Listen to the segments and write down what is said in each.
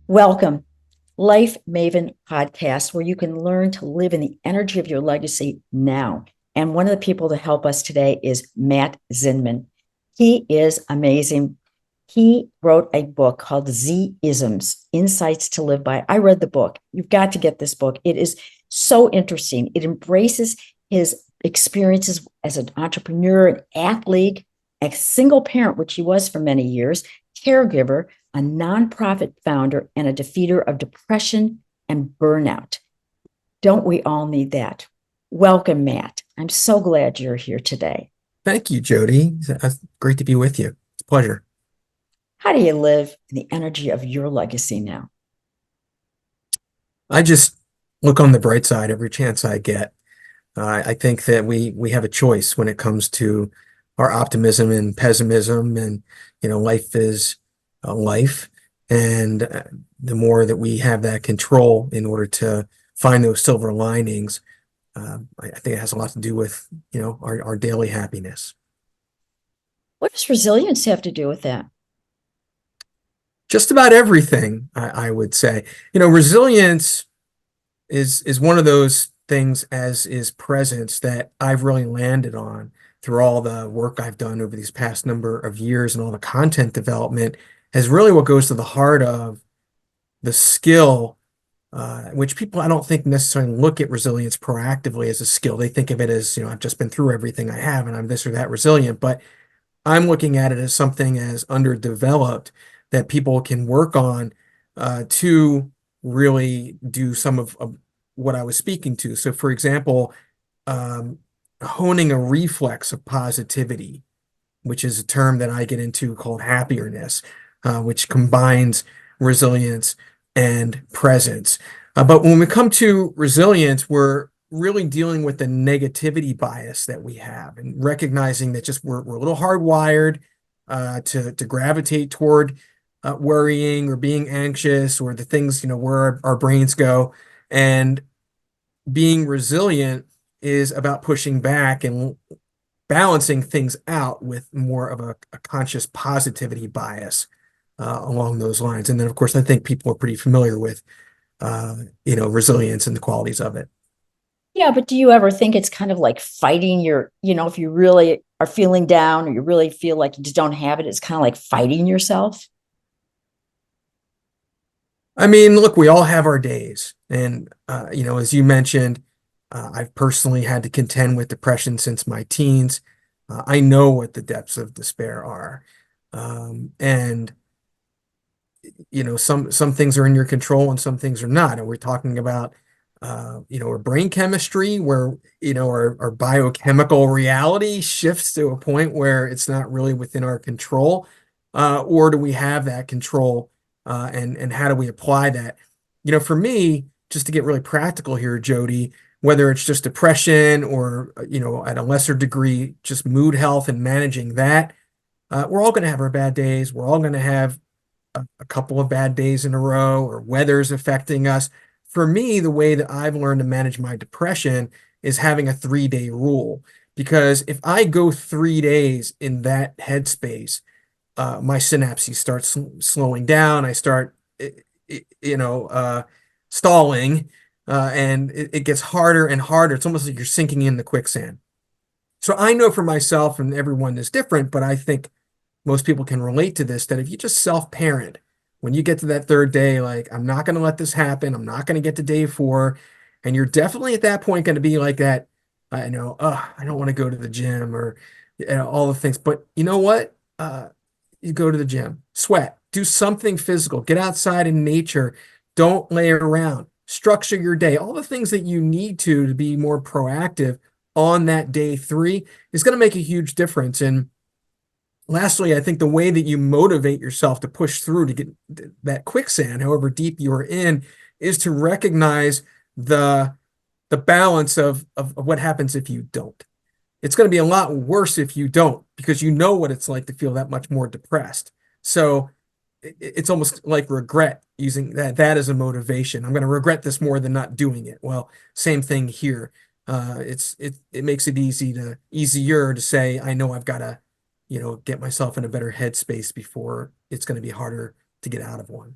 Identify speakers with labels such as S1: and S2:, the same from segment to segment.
S1: Welcome, LifeMaven podcast, where you can learn to live in the energy of your legacy now. And one of the people to help us today is Mat Zinman. He is amazing. He wrote a book called Z-isms, Insights to Live By. I read the book. You've got to get this book. It is so interesting. It embraces his experiences as an entrepreneur, an athlete, a single parent, which he was for many years, caregiver, a nonprofit founder, and a defeater of depression and burnout. Don't we all need that? Welcome, Mat. I'm so glad you're here today.
S2: Thank you, Jody. It's great to be with you. It's a pleasure.
S1: How do you live in the energy of your legacy now?
S2: I just look on the bright side every chance I get. I think that we have a choice when it comes to our optimism and pessimism, and life is a life, and the more that we have that control in order to find those silver linings, I think it has a lot to do with our daily happiness.
S1: What does resilience have to do with that?
S2: Just about everything, I would say. Resilience is one of those things, as is presence, that I've really landed on through all the work I've done over these past number of years, and all the content development is really what goes to the heart of the skill, which people I don't think necessarily look at resilience proactively as a skill. They think of it as, I've just been through everything I have and I'm this or that resilient, but I'm looking at it as something as underdeveloped that people can work on to really do some of what I was speaking to. So, for example, um, honing a reflex of positivity, which is a term that I get into called Happierness, which combines resilience and presence. But when we come to resilience, we're really dealing with the negativity bias that we have, and recognizing that just we're a little hardwired to gravitate toward worrying or being anxious, or the things where our brains go. And being resilient is about pushing back and balancing things out with more of a conscious positivity bias along those lines. And then, of course, I think people are pretty familiar with resilience and the qualities of it.
S1: Yeah, but do you ever think it's kind of like fighting if you really are feeling down or you really feel like you just don't have it, it's kind of like fighting yourself?
S2: I mean, look, we all have our days. And, as you mentioned, I've personally had to contend with depression since my teens. I know what the depths of despair are. And some things are in your control and some things are not. And we're talking about our brain chemistry, where our biochemical reality shifts to a point where it's not really within our control. Or do we have that control? And how do we apply that? For me, just to get really practical here, Jody, whether it's just depression or at a lesser degree just mood health and managing that, we're all going to have our bad days. We're all going to have a couple of bad days in a row, or weather's affecting us. For me, the way that I've learned to manage my depression is having a 3-day rule. Because if I go 3 days in that headspace, my synapses start slowing down. I start, stalling, and it gets harder and harder. It's almost like you're sinking in the quicksand. So I know for myself, and everyone is different, but I think most people can relate to this, that if you just self-parent, when you get to that third day, like, I'm not going to let this happen. I'm not going to get to day 4. And you're definitely at that point going to be like that, I don't want to go to the gym, or all the things. But you know what? You go to the gym, sweat, do something physical, get outside in nature, don't lay around, structure your day, all the things that you need to be more proactive on that day 3 is going to make a huge difference. And lastly, I think the way that you motivate yourself to push through to get that quicksand, however deep you're in, is to recognize the balance of what happens if you don't. It's going to be a lot worse if you don't, because you know what it's like to feel that much more depressed. So it's almost like regret, using that as a motivation. I'm going to regret this more than not doing it. Well, same thing here. It makes it easier to say, I know I've got to, get myself in a better headspace before it's going to be harder to get out of one.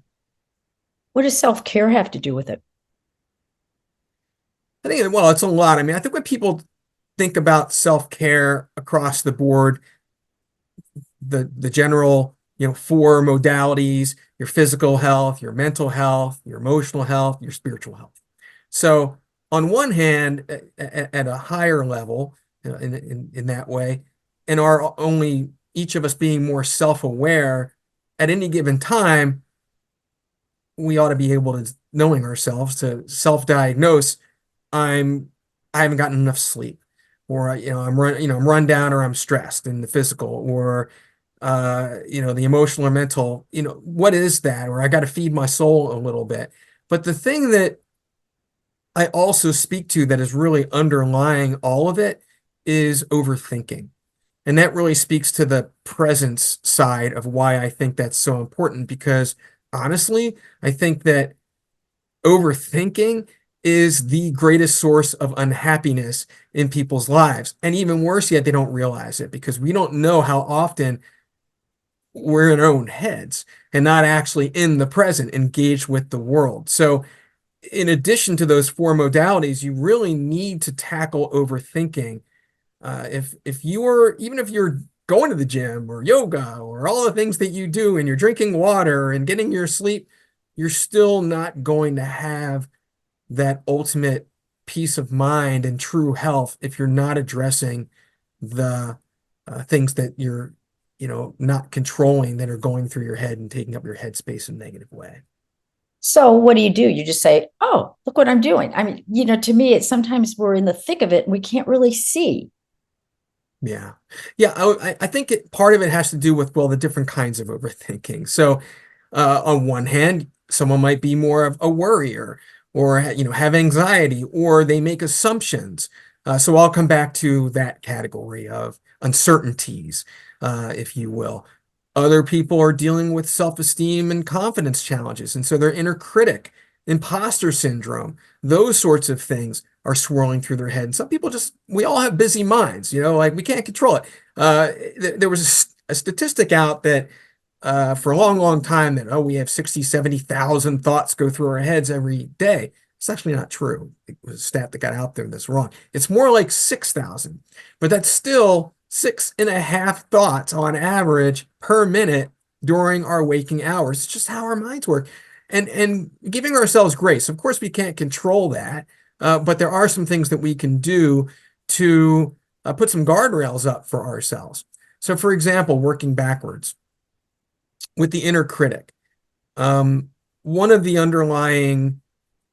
S1: What does self-care have to do with it?
S2: I think, well, it's a lot. I mean, I think when people think about self-care across the board, the general, four modalities: your physical health, your mental health, your emotional health, your spiritual health. So on one hand, at a higher level, in that way, and are only each of us being more self-aware at any given time, we ought to be able to, knowing ourselves, to self-diagnose. I'm I haven't gotten enough sleep, or I'm run down, or I'm stressed in the physical, or the emotional or mental. What is that? Or I got to feed my soul a little bit. But the thing that I also speak to that is really underlying all of it is overthinking. And that really speaks to the presence side of why I think that's so important, because honestly, I think that overthinking is the greatest source of unhappiness in people's lives. And even worse yet, they don't realize it, because we don't know how often we're in our own heads and not actually in the present, engaged with the world. So in addition to those four modalities, you really need to tackle overthinking. If you're even if you're going to the gym or yoga or all the things that you do, and you're drinking water and getting your sleep, you're still not going to have that ultimate peace of mind and true health if you're not addressing the things that you're, not controlling, that are going through your head and taking up your headspace in a negative way.
S1: So what do? You just say, "Oh, look what I'm doing." I mean, to me, it's sometimes we're in the thick of it and we can't really see.
S2: Yeah. Yeah. I think part of it has to do with, well, the different kinds of overthinking. So, on one hand, someone might be more of a worrier, or, have anxiety, or they make assumptions. So I'll come back to that category of uncertainties, if you will. Other people are dealing with self-esteem and confidence challenges. And so their inner critic, imposter syndrome, those sorts of things are swirling through their head. And some people we all have busy minds, like we can't control it. There was a statistic out that for a long, long time, that, oh, we have 60, 70,000 thoughts go through our heads every day. It's actually not true. It was a stat that got out there that's wrong. It's more like 6,000, but that's still 6.5 thoughts on average per minute during our waking hours. It's just how our minds work. And giving ourselves grace. Of course, we can't control that, but there are some things that we can do to put some guardrails up for ourselves. So, for example, working backwards with the inner critic, um, one of the underlying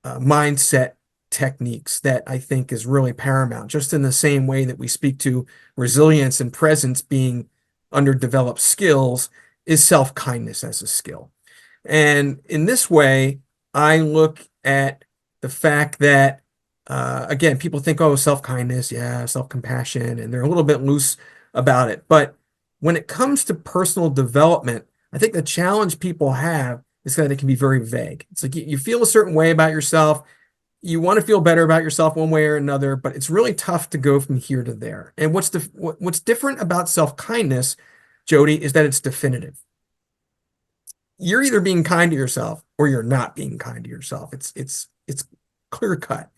S2: mindset techniques that I think is really paramount, just in the same way that we speak to resilience and presence being underdeveloped skills, is self-kindness as a skill. And in this way, I look at the fact that, again, people think, oh, self-kindness, yeah, self-compassion, and they're a little bit loose about it. But when it comes to personal development, I think the challenge people have is that it can be very vague. It's like you feel a certain way about yourself. You want to feel better about yourself one way or another, but it's really tough to go from here to there. And what's different about self-kindness, Jody, is that it's definitive. You're either being kind to yourself or you're not being kind to yourself. It's clear cut.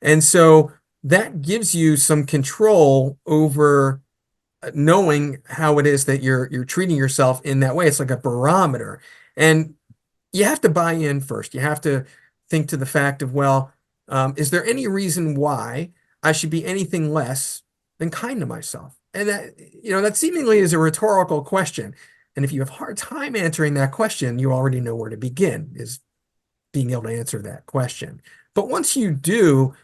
S2: And so that gives you some control over knowing how it is that you're treating yourself in that way. It's like a barometer. And you have to buy in first. You have to think to the fact of, well, is there any reason why I should be anything less than kind to myself? And that seemingly is a rhetorical question. And if you have a hard time answering that question, you already know where to begin, is being able to answer that question. But once you do,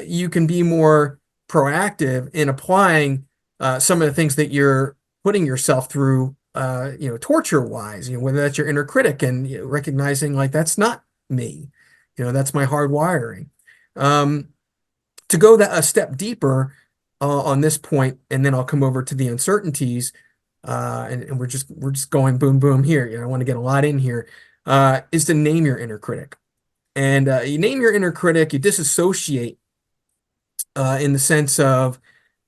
S2: you can be more proactive in applying some of the things that you're putting yourself through, torture wise, whether that's your inner critic, and recognizing, like, that's not me, that's my hard wiring. To go a step deeper on this point, and then I'll come over to the uncertainties, and we're just going boom, boom here. I want to get a lot in here, is to name your inner critic. And you name your inner critic, you disassociate in the sense of,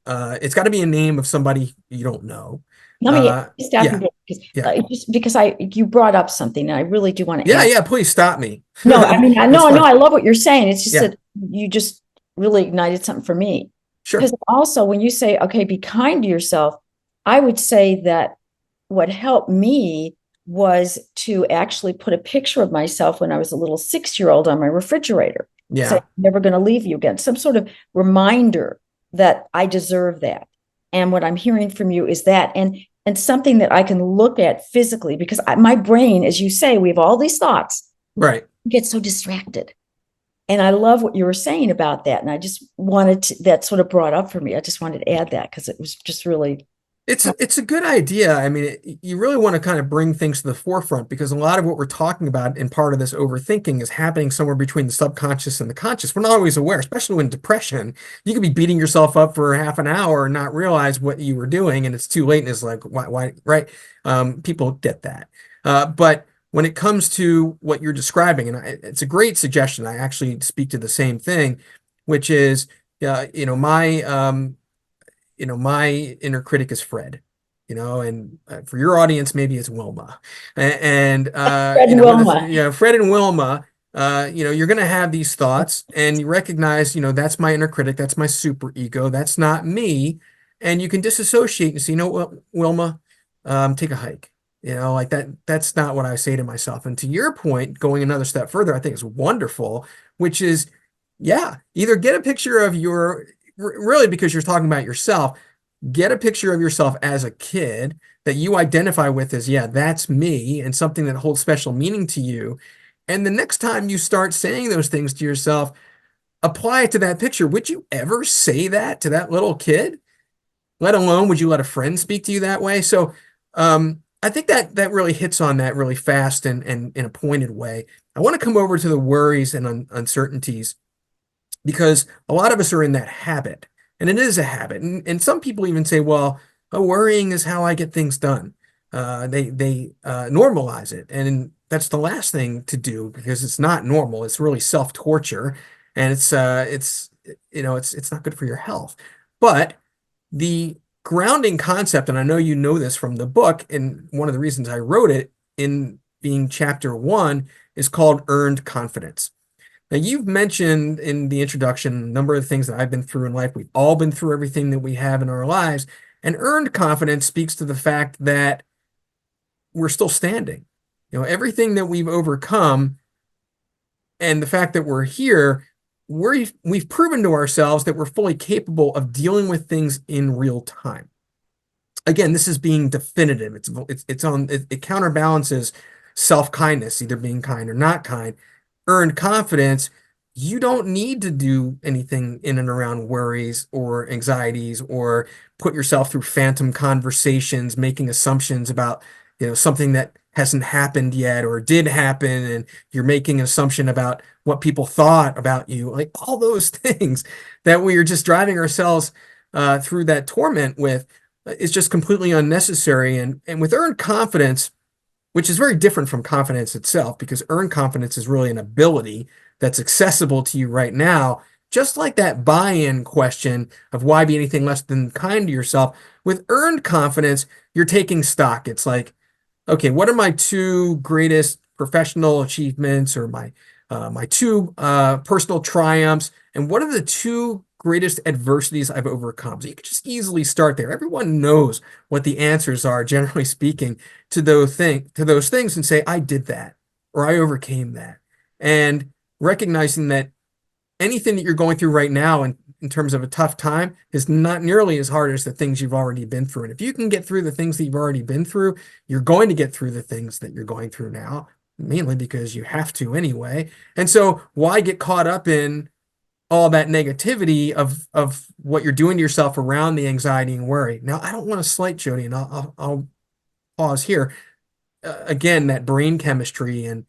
S2: it's got to be a name of somebody you don't know.
S1: let me stop you
S2: Yeah,
S1: there because
S2: yeah,
S1: just because you brought up something and I really do want to
S2: yeah,
S1: ask.
S2: yeah. Please stop me.
S1: No, I mean,
S2: It's
S1: no,
S2: fun.
S1: I love what you're saying. It's just
S2: Yeah,
S1: that you just really ignited something for me.
S2: sure.
S1: Because also, when you say, okay, be kind to yourself, I would say that what helped me was to actually put a picture of myself when I was a little 6-year old on my refrigerator. Say,
S2: Yeah,
S1: I'm never going to leave you again. Some sort of reminder that I deserve that. And what I'm hearing from you is that, and something that I can look at physically, because my brain, as you say, we have all these thoughts,
S2: right.
S1: get so distracted. And I love what you were saying about that. And I just wanted to, that sort of brought up for me. I just wanted to add that because it was just really,
S2: It's a good idea. I mean, you really want to kind of bring things to the forefront because a lot of what we're talking about in part of this overthinking is happening somewhere between the subconscious and the conscious. We're not always aware, especially when depression. You could be beating yourself up for half an hour and not realize what you were doing, and it's too late. And it's like, why, right? People get that. But when it comes to what you're describing, and it's a great suggestion. I actually speak to the same thing, which is, my inner critic is Fred, and for your audience, maybe it's Wilma. And,
S1: Fred and Wilma.
S2: Fred and Wilma, you're going to have these thoughts and you recognize, that's my inner critic. That's my super ego. That's not me. And you can disassociate and say, what, Wilma, take a hike. Like that's not what I say to myself. And to your point, going another step further, I think is wonderful, which is, yeah, either get a picture of really because you're talking about yourself, get a picture of yourself as a kid that you identify with as, yeah, that's me, and something that holds special meaning to you. And the next time you start saying those things to yourself, apply it to that picture. Would you ever say that to that little kid? Let alone would you let a friend speak to you that way? So I think that really hits on that really fast and in a pointed way. I want to come over to the worries and uncertainties because a lot of us are in that habit, and it is a habit. And some people even say, well, worrying is how I get things done. They normalize it, and that's the last thing to do because it's not normal. It's really self-torture, and it's not good for your health. But the grounding concept, and I know you know this from the book, and one of the reasons I wrote it in being chapter 1 is called earned confidence. Now, you've mentioned in the introduction a number of things that I've been through in life. We've all been through everything that we have in our lives. And earned confidence speaks to the fact that we're still standing. Everything that we've overcome and the fact that we're here, we've proven to ourselves that we're fully capable of dealing with things in real time. Again, this is being definitive. It counterbalances self-kindness, either being kind or not kind. Earned confidence, you don't need to do anything in and around worries or anxieties or put yourself through phantom conversations, making assumptions about, something that hasn't happened yet or did happen, and you're making an assumption about what people thought about you, like all those things that we are just driving ourselves through that torment with is just completely unnecessary. And with earned confidence, which is very different from confidence itself, because earned confidence is really an ability that's accessible to you right now. Just like that buy-in question of why be anything less than kind to yourself, with earned confidence, you're taking stock. It's like, okay, what are my 2 greatest professional achievements or my 2 personal triumphs, and what are the 2 greatest adversities I've overcome? So you could just easily start there. Everyone knows what the answers are, generally speaking, to those things, and say, I did that, or I overcame that. And recognizing that anything that you're going through right now in terms of a tough time is not nearly as hard as the things you've already been through. And if you can get through the things that you've already been through, you're going to get through the things that you're going through now, mainly because you have to anyway. And so why get caught up in all that negativity of what you're doing to yourself around the anxiety and worry? Now, I don't want to slight Jody, and I'll pause here. Again, that brain chemistry, and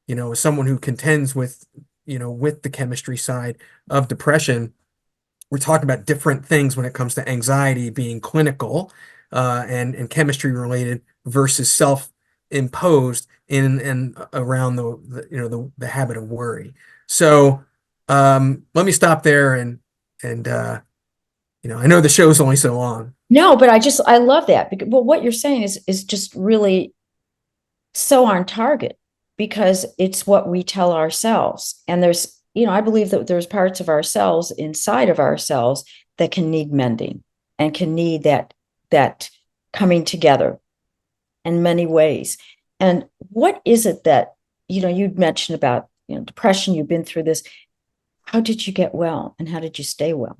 S2: as someone who contends with the chemistry side of depression, we're talking about different things when it comes to anxiety being clinical and chemistry related versus self-imposed in and around the habit of worry. So let me stop there and I know the show's only so long.
S1: No, but I love that because, well, what you're saying is just really so on target because it's what we tell ourselves. And there's, I believe that there's parts of ourselves inside of ourselves that can need mending and can need that coming together in many ways. And what is it that, you'd mentioned about, depression, you've been through this. How did you get well and how did you stay well?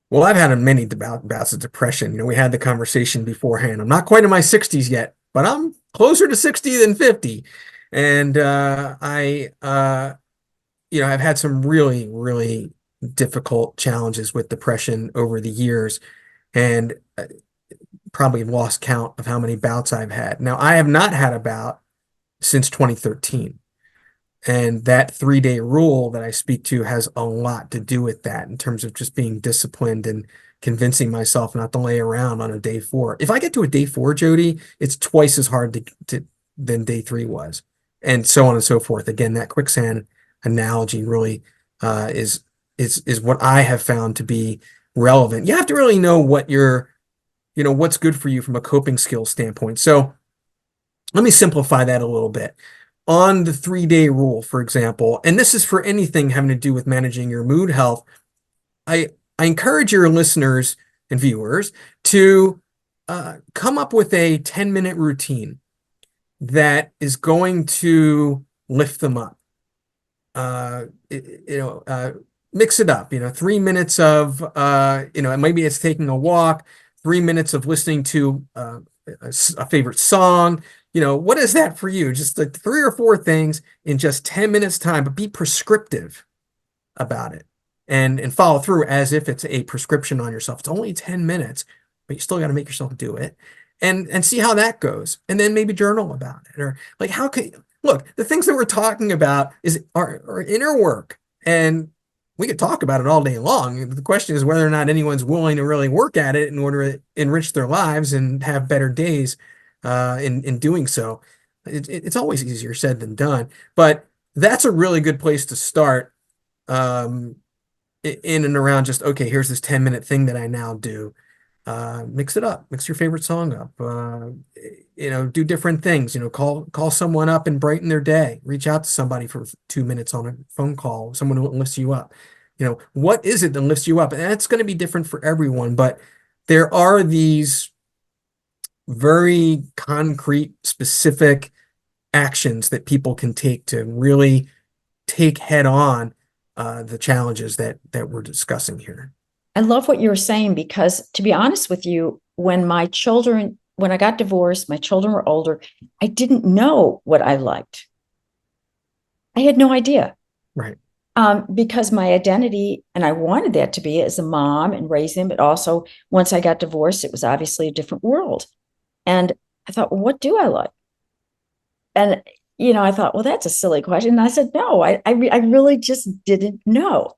S2: Well, I've had many bouts of depression. We had the conversation beforehand. I'm not quite in my 60s yet, but I'm closer to 60 than 50. And I've had some really, really difficult challenges with depression over the years, and probably lost count of how many bouts I've had. Now, I have not had a bout since 2013. And that 3-day rule that I speak to has a lot to do with that in terms of just being disciplined and convincing myself not to lay around on a day 4. If I get to a day 4, Jody, it's twice as hard than day 3 was, and so on and so forth. Again, that quicksand analogy really is what I have found to be relevant. You have to really know what's good for you from a coping skills standpoint. So let me simplify that a little bit. On the 3-day rule, for example, and this is for anything having to do with managing your mood health, I encourage your listeners and viewers to come up with a 10-minute routine that is going to lift them up. Mix it up, 3 minutes of, maybe it's taking a walk, 3 minutes of listening to a favorite song. What is that for you? Just like 3 or 4 things in just 10 minutes time, but be prescriptive about it and follow through as if it's a prescription on yourself. It's only 10 minutes, but you still got to make yourself do it and see how that goes. And then maybe journal about it, or like, look, the things that we're talking about are inner work, and we could talk about it all day long. The question is whether or not anyone's willing to really work at it in order to enrich their lives and have better days in doing so. It's always easier said than done, but that's a really good place to start, in and around just, okay, here's this 10-minute thing that I now do. Mix it up, mix your favorite song up, do different things, call someone up and brighten their day, reach out to somebody for 2 minutes on a phone call, someone who lifts you up. What is it that lifts you up? And that's going to be different for everyone, but there are these very concrete, specific actions that people can take to really take head on the challenges that we're discussing here.
S1: I love what you were saying because, to be honest with you, when I got divorced, my children were older, I didn't know what I liked. I had no idea.
S2: Right.
S1: Because my identity, and I wanted that to be as a mom and raising them, but also once I got divorced, it was obviously a different world. And I thought, well, what do I like? And, I thought, well, that's a silly question. And I said, no, I really just didn't know.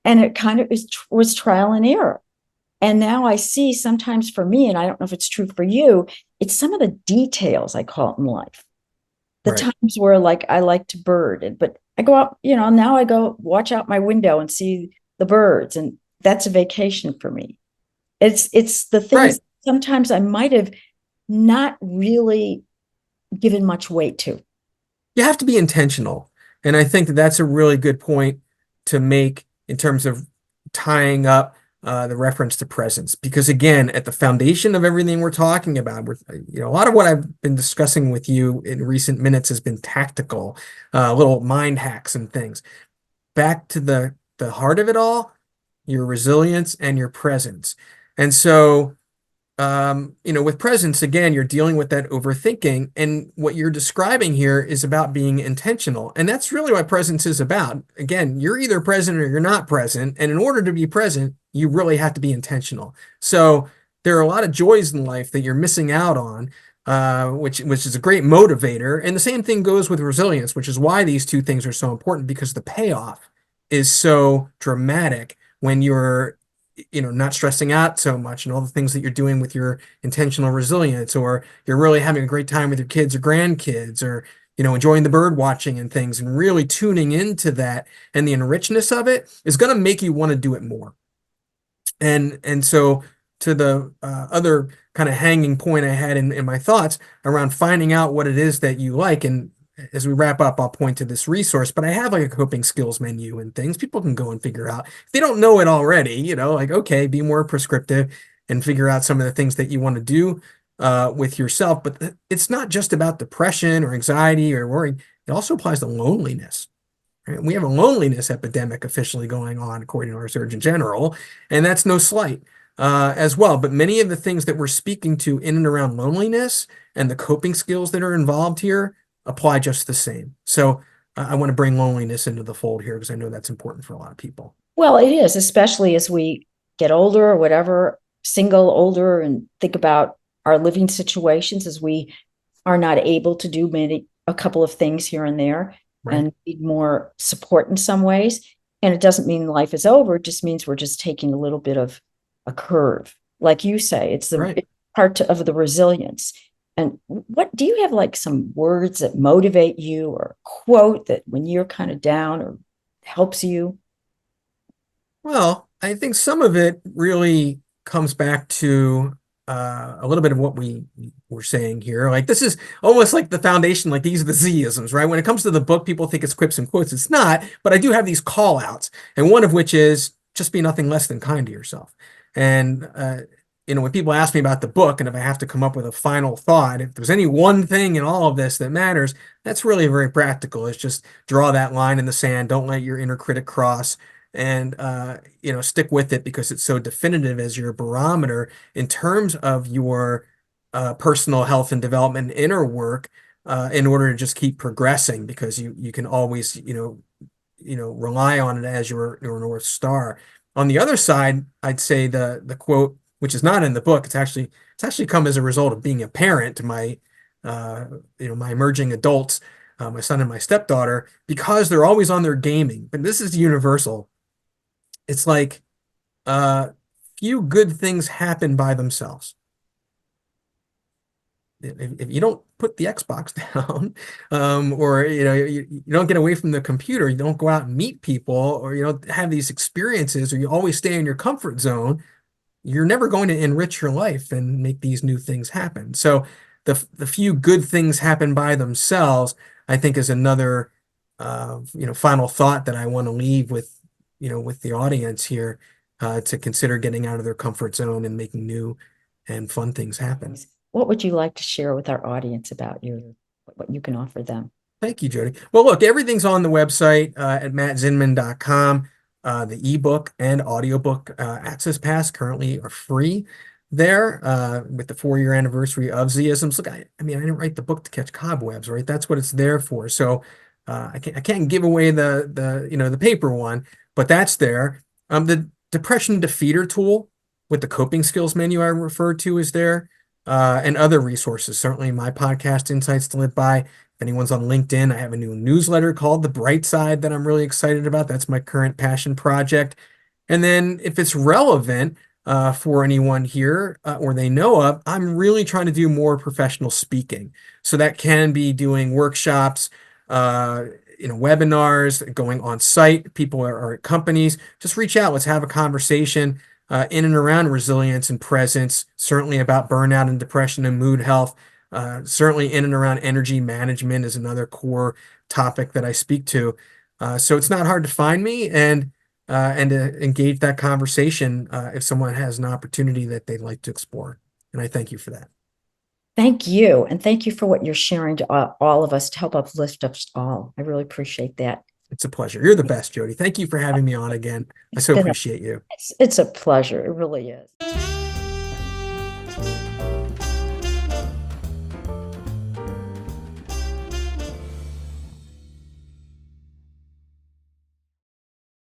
S1: And it kind of was trial and error. And now I see sometimes for me, and I don't know if it's true for you, it's some of the details I call it in life. The
S2: Right.
S1: times where like I like to bird, but I go out, now I go watch out my window and see the birds. And that's a vacation for me. It's the things
S2: Right.
S1: sometimes I might have not really given much weight to.
S2: You have to be intentional. And I think that that's a really good point to make in terms of tying up the reference to presence. Because again, at the foundation of everything we're talking about, a lot of what I've been discussing with you in recent minutes has been tactical, little mind hacks and things. Back to the heart of it all, your resilience and your presence. And so with presence, again, you're dealing with that overthinking. And what you're describing here is about being intentional. And that's really what presence is about. Again, you're either present or you're not present. And in order to be present, you really have to be intentional. So there are a lot of joys in life that you're missing out on, which is a great motivator. And the same thing goes with resilience, which is why these two things are so important, because the payoff is so dramatic when you're not stressing out so much and all the things that you're doing with your intentional resilience, or you're really having a great time with your kids or grandkids, or enjoying the bird watching and things, and really tuning into that. And the enrichedness of it is going to make you want to do it more. And so to the other kind of hanging point I had in my thoughts around finding out what it is that you like. And as we wrap up, I'll point to this resource, but I have like a coping skills menu and things people can go and figure out. If they don't know it already, like, okay, be more prescriptive and figure out some of the things that you want to do with yourself. But it's not just about depression or anxiety or worry. It also applies to loneliness. Right? We have a loneliness epidemic officially going on, according to our Surgeon General, and that's no slight as well. But many of the things that we're speaking to in and around loneliness and the coping skills that are involved here apply just the same. So I want to bring loneliness into the fold here because I know that's important for a lot of people.
S1: Well, it is, especially as we get older or whatever, single, older, and think about our living situations as we are not able to do a couple of things here and there,
S2: Right.
S1: and need more support in some ways. And it doesn't mean life is over. It just means we're just taking a little bit of a curve. Like you say, it's the
S2: Right.
S1: part of the resilience. And what do you have, like some words that motivate you, or a quote that when you're kind of down or helps you?
S2: Well, I think some of it really comes back to a little bit of what we were saying here. Like this is almost like the foundation, like these are the Z-isms, right? When it comes to the book, people think it's quips and quotes. It's not, but I do have these call outs. And one of which is just be nothing less than kind to yourself. And when people ask me about the book, and if I have to come up with a final thought, if there's any one thing in all of this that matters, that's really very practical. It's just draw that line in the sand. Don't let your inner critic cross, and stick with it because it's so definitive as your barometer in terms of your personal health and development and inner work, in order to just keep progressing, because you can always rely on it as your North Star. On the other side, I'd say the quote, which is not in the book, it's actually come as a result of being a parent to my my emerging adults, my son and my stepdaughter, because they're always on their gaming. But this is universal. It's like few good things happen by themselves. If you don't put the Xbox down, or you don't get away from the computer, you don't go out and meet people, or you don't have these experiences, or you always stay in your comfort zone, you're never going to enrich your life and make these new things happen. So the few good things happen by themselves, I think, is another final thought that I want to leave with with the audience here, to consider getting out of their comfort zone and making new and fun things happen.
S1: What would you like to share with our audience about what you can offer them?
S2: Thank you, Jody. Well, look, everything's on the website at matzinman.com. The ebook and audiobook Access Pass currently are free there, with the 4-year anniversary of Z-isms. Look, I mean, I didn't write the book to catch cobwebs, right? That's what it's there for. So I can't give away the paper one, but that's there. The depression defeater tool with the coping skills menu I referred to is there, and other resources. Certainly my podcast, Insights to Live By. If anyone's on LinkedIn, I have a new newsletter called The Bright Side that I'm really excited about. That's my current passion project. And then if it's relevant for anyone here, or they know of, I'm really trying to do more professional speaking. So that can be doing workshops, webinars, going on site. People are at companies. Just reach out. Let's have a conversation in and around resilience and presence, certainly about burnout and depression and mood health. Certainly in and around energy management is another core topic that I speak to. So it's not hard to find me and to engage that conversation if someone has an opportunity that they'd like to explore. And I thank you for that.
S1: Thank you. And thank you for what you're sharing to all of us to help uplift us all. I really appreciate that.
S2: It's a pleasure. You're the best, Jody. Thank you for having me on again. I so appreciate you.
S1: It's a pleasure. It really is.